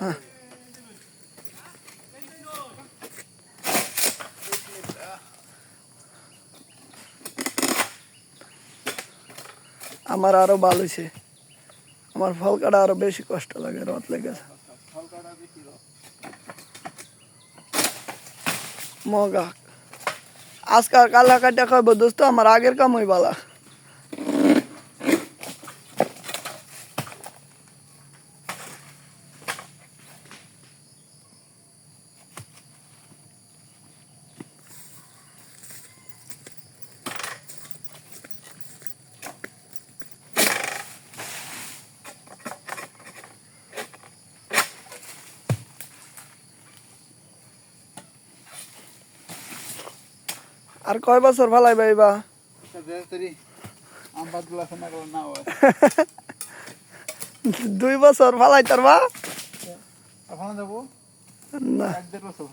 হ্যাঁ আমার আরো ভালো হয়েছে, আমার ফল কাটা আরো বেশি কষ্ট লাগে, রথ লেগেছে মগা। আজকাল কালা কাটা খাইব দোস্ত, আমার আগের কাম হই বালা। আর কয় বছর ফালাই ভাইবা? 2 বছর ফালাই তার বা এখন যাবো না 1-1.5 বছর